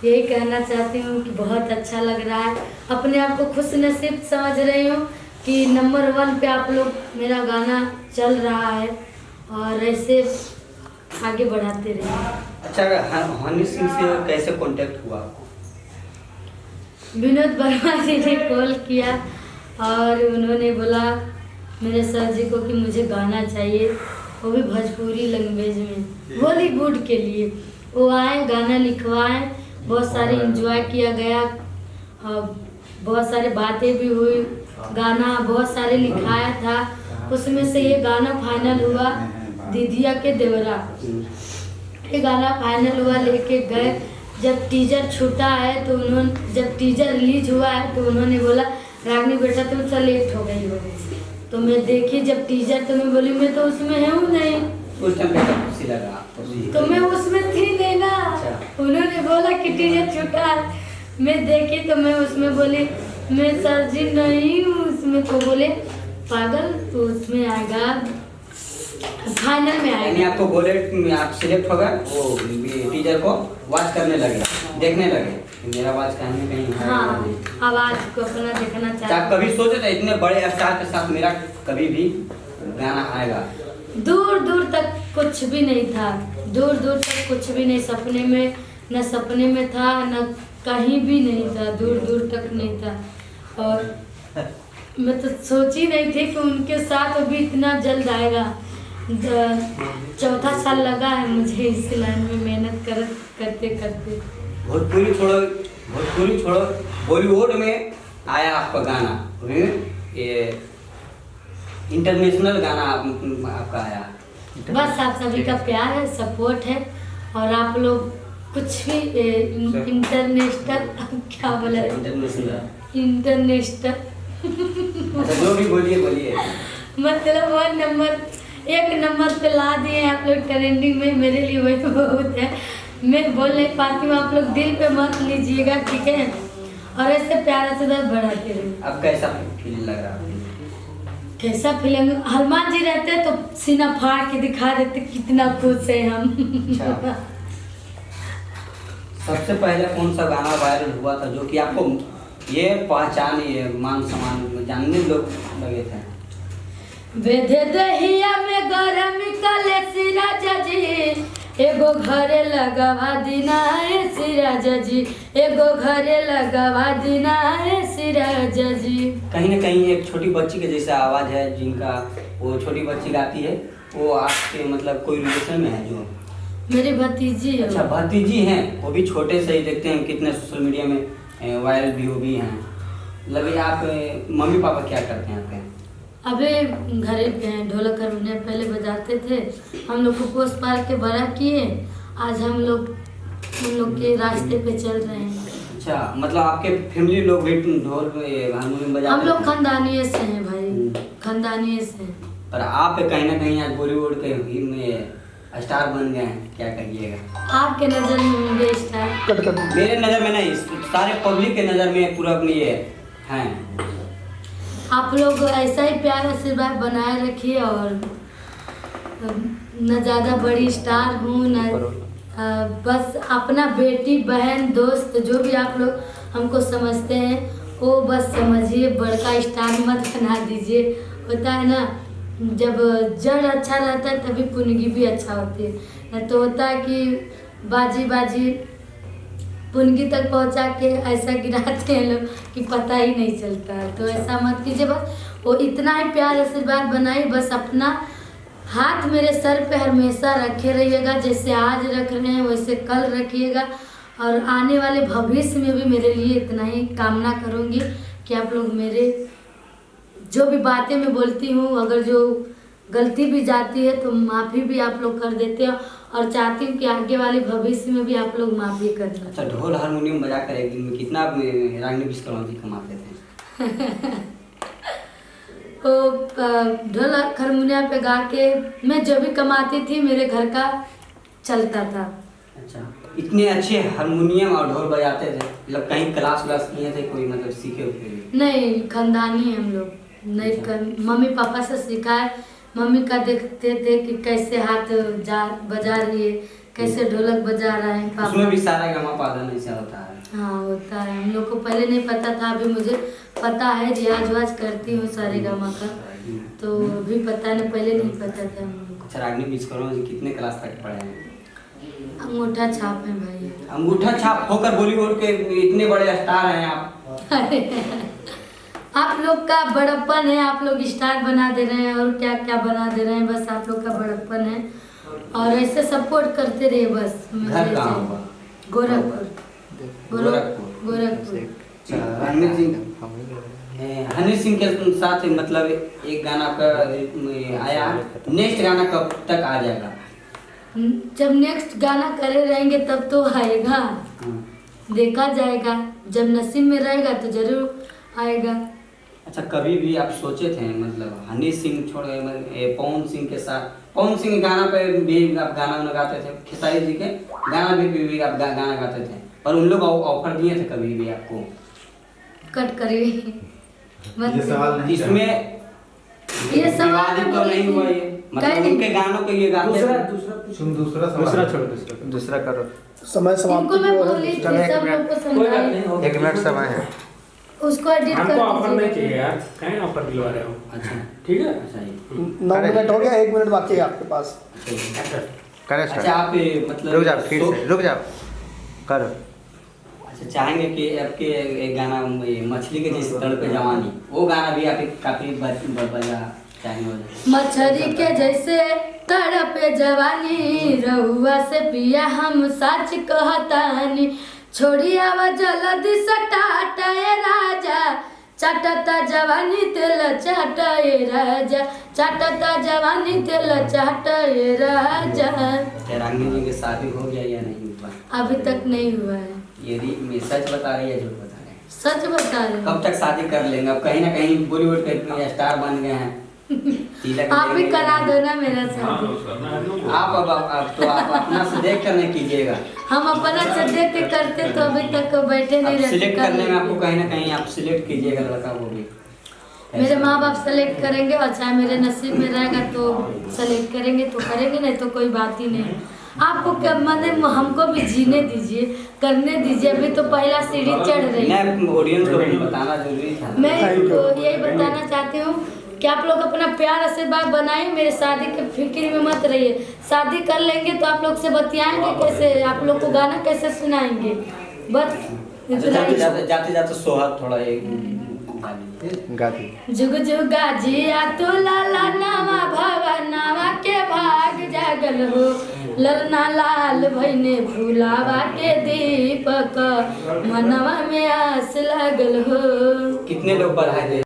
यही कहना चाहती हूँ कि बहुत अच्छा लग रहा है। अपने आप को खुश नसीब समझ रही हूँ कि नंबर 1 पे आप लोग मेरा गाना चल रहा है और ऐसे आगे बढ़ाते रहिए। अच्छा, हनी सिंह से कैसे कांटेक्ट हुआ आपको? विनोद वर्मा जी ने कॉल किया और उन्होंने बोला मेरे सर जी को कि मुझे गाना चाहिए, वो भी भोजपुरी लैंग्वेज में, बॉलीवुड के लिए। वो आए, गाना लिखवाए, बहुत सारे एंजॉय किया गया और बहुत सारे बातें भी हुई। गाना बहुत सारे लिखाया था, उसमें से ये गाना फाइनल हुआ दीदिया के देवरा। ये गाना फाइनल हुआ, लेके गए। जब टीजर छूटा है तो उन्होंने, जब टीजर रिलीज हुआ है तो उन्होंने बोला रागनी बेटा तुम सेलेक्ट हो गई हो। तो मैं देखी जब टीजर, तो मैं बोली मैं तो उसमें हूँ नहीं। उस टाइम पे खुशी लगा तो मैं उसमें थी नहीं ना। उन्होंने बोला कि टीजर छूटा है, मैं देखी तो मैं उसमें बोली मैं सर जी नहीं हूँ उसमें। तो बोले पागल तो उसमें आएगा, फाइनल में आएगा। यानी आपको बोले आप सिलेक्ट हो गए, वो टीचर को वॉच करने लगे, देखने लगे मेरा आवाज कहीं ना कहीं है। हाँ, आवाज को अपना देखना चाहते। आप कभी सोचे थे इतने बड़े स्टार के साथ मेरा कभी भी गाना आएगा? दूर दूर तक कुछ भी नहीं था, दूर दूर तक कुछ भी नहीं, सपने में न सपने में था न कहीं भी नहीं था, दूर दूर तक नहीं था। और मैं तो सोची नहीं थी कि उनके साथ अभी इतना जल्द आएगा। 4था साल लगा है मुझे इस लाइन में मेहनत करते करते। भोजपुरी छोड़ो बॉलीवुड में आया आपका गाना, ये इंटरनेशनल गाना आपका आया। बस आप सभी का प्यार है, सपोर्ट है और आप लोग कुछ भी इंटरनेशनल क्या बोला, इंटरनेशनल जो भी बोलिए मतलब 1 नंबर पे ला दिए आप लोग ट्रेंडिंग में, मेरे लिए वही बहुत है। मैं बोल नहीं पाती हूँ, आप लोग दिल पे मत लीजिएगा, ठीक है? और ऐसे प्यार से बढ़ाते रहिए। अब कैसा फील लग रहा है? कैसा फीलिंग, हनुमान जी रहते तो सीना फाड़ के दिखा देते कितना खुश है हम। अच्छा। सबसे पहले कौन सा गाना वायरल हुआ था जो कि आपको ये पहचान, ये मान सम्मान जानने लोग लगे थे? बेधे दहिया में गरम कले सिराजा जी, एगो घरे लगवा दिना है सिराजा जी, एगो घरे लगवा दिना है सिराजा जी। कहीं ना कहीं एक छोटी बच्ची के जैसा आवाज है जिनका, वो छोटी बच्ची गाती है, वो आपके मतलब कोई रिलेशन में है? जो मेरी भतीजी है। अच्छा, भतीजी हैं, वो भी छोटे से ही देखते हैं, कितने सोशल मीडिया में वायरल भी हैं। लगे आप मम्मी पापा क्या करते हैं आपके? अबे घरे ढोलक हारमोनियम पहले बजाते थे, हम लोग को पोस पाल के बड़ा किए, आज हम लोग उन लोग के रास्ते पे चल रहे हैं। अच्छा, मतलब आपके फैमिली लोग भी ढोल हारमोनियम बजाते हैं? हम लोग खानदानिये से हैं भाई, खानदानिये से। पर आप कहीं ना कहीं आज बॉलीवुड के में स्टार बन गए हैं, क्या करिएगा? आपके नज़र में होंगे स्टार? मेरे नज़र में नहीं, सारे पब्लिक के नज़र में पूरा अपनी ये हैं। आप लोग ऐसा ही प्यार आशीर्वाद बनाए रखिए और न ज़्यादा बड़ी स्टार हूँ न, बस अपना बेटी बहन दोस्त जो भी आप लोग हमको समझते हैं वो बस समझिए, बड़का स्टार मत बना दीजिए। होता है ना, जब जड़ अच्छा रहता है तभी पुनगी भी अच्छा होती है, न तो होता है कि बाजी पुनगी तक पहुंचा के ऐसा गिराते हैं लोग कि पता ही नहीं चलता। तो ऐसा मत कीजिए, बस वो इतना ही प्यार आशीर्वाद बनाइए, बस अपना हाथ मेरे सर पे हमेशा रखे रहिएगा, जैसे आज रख रहे हैं वैसे कल रखिएगा। और आने वाले भविष्य में भी मेरे लिए इतना ही कामना करूँगी कि आप लोग मेरे जो भी बातें मैं बोलती हूँ, अगर जो गलती भी जाती है तो माफ़ी भी आप लोग कर देते हो, और चाहती हूँ कि आगे वाले भविष्य में भी आप लोग माफ़ी कर दें। अच्छा, ढोल हारमोनियम बजा कर एक दिन में कितना रागनी विश्वकर्मा जी कमाते थे? तो ढोल हारमोनियम पे गा के मैं जो भी कमाती थी मेरे घर का चलता था। अच्छा, इतने अच्छे हारमोनियम और ढोल बजाते थे, मतलब कहीं क्लास व्लास किए थे कोई, मतलब सीखे हुए? नहीं, खानदानी हम लोग नहीं, मम्मी पापा से सीखा है। मम्मी का देखते थे कि कैसे हाथ बजा रही है, कैसे ढोलक बजा रहे हैं उसमें पापा। भी सारा गामा पादन ऐसा होता है। हाँ होता है, हम लोग को पहले नहीं पता था, अभी मुझे पता है, रियाज वाज करती हूँ सारे गामा का, तो अभी पता नहीं, पहले नहीं पता था हम लोग अच्छा रागनी विश्वकर्मा जी कितने क्लास तक पढ़े हैं? को। अंगूठा छाप है भाई। अंगूठा छाप होकर बॉलीवुड के इतने बड़े स्टार हैं आप। अरे आप लोग का बड़प्पन है, आप लोग स्टार बना दे रहे हैं और क्या क्या बना दे रहे हैं, बस आप लोग का बड़प्पन है और ऐसे सपोर्ट करते रहिए बस। घर कहाँ हुआ? गोरखपुर। गोरखपुर। गोरखपुर। हनी सिंह के साथ मतलब एक गाना का आया, नेक्स्ट गाना कब तक आ जाएगा? जब नेक्स्ट गाना करे रहेंगे तब तो आएगा, देखा जाएगा, जब नसीब में रहेगा तो जरूर आएगा। अच्छा कभी भी आप सोचे थे मतलब हनी सिंह छोड़ पवन सिंह के साथ, पवन सिंह गाना पे भी आप गाना गाते थे, खेसारी जी के गाना भी आप गाना गाते थे, और उन लोग ऑफर दिए थे कभी भी आपको? कट करिए ये सवाल नहीं इसमें ये सवाल विवादित तो नहीं हुआ ये, मतलब उनके गानों के ये गाते थे। तुम दूसरा सवाल दूसरा करो। समय इनको समाप्ति मैं की ओर बोली है। थी, चलो, एक सब लोग को समझाई, 1 मिनट समय है। उसको एडिट कर हमको ऑफर नहीं चाहिए दीजिए। यार, कहीं ऑफर दिलवा रहे हो? अच्छा ठीक है। अच्छा जी। 9 मिनट हो गया, 1 मिनट बाकी है आपके पास। करे अच्छा स्टार्ट। आप मतलब रुक जाओ, फिर से रुक जाओ, करो। अच्छा चाहेंगे कि आपके एक गाना ये मछली के जैसे तड़पे जवानी, वो गाना भी आप काफी बजा चाहेंगे? मछली के जैसे तड़पे जवानी, रहुआ से पिया हम सच कहतानी, छोड़ी आवा जल्दी सटाए राजा, चाटता जवानी तेल चाटाए राजा, चाटता जवानी तेल चाटाए राजा। रांगी जी की शादी हो गया या नहीं हुआ? अभी तक नहीं हुआ है। ये सच बता रही है झूठ बता रहे हैं? सच बता रहे हैं। कब तक शादी कर लेंगे? अब कहीं ना कहीं बॉलीवुड के स्टार बन गए हैं, तिलक आप भी लेंगे। करा दो ना मेरा शादी। आप अब तो आप अपना से देख कर नहीं कीजिएगा, हम अपना से देख के करते तो अभी तक बैठे नहीं अब रहते। सिलेक्ट करने में आपको कहीं ना कहीं आप सिलेक्ट कीजिएगा लड़का वो भी। मेरे माँ बाप सेलेक्ट करेंगे और चाहे मेरे नसीब में रहेगा तो सेलेक्ट करेंगे तो करेंगे, नहीं तो कोई बात ही नहीं। आपको क्या माने, हमको भी जीने दीजिए, करने दीजिए, अभी तो पहला सीढ़ी चढ़ रही है। नहीं ऑडियंस को भी बताना जरूरी था। मैं तो यही बताना चाहती हूँ कि आप लोग अपना प्यार आशीर्वाद बनाइए, मेरे शादी के फिक्र में मत रहिए। शादी कर लेंगे तो आप लोग से बतियाएंगे कैसे, आप लोग को गाना कैसे सुनाएंगे, बस इतना ही। जाते जाते सोहर थोड़ा एक गाती। जुग जुगा जिया तो लाला नामा भवा नामा के भाग जागल हो, ललना लाल भैने भूलावा के दीपक मनवा में आस लागल हो। कितने लोग बढ़ाए थे?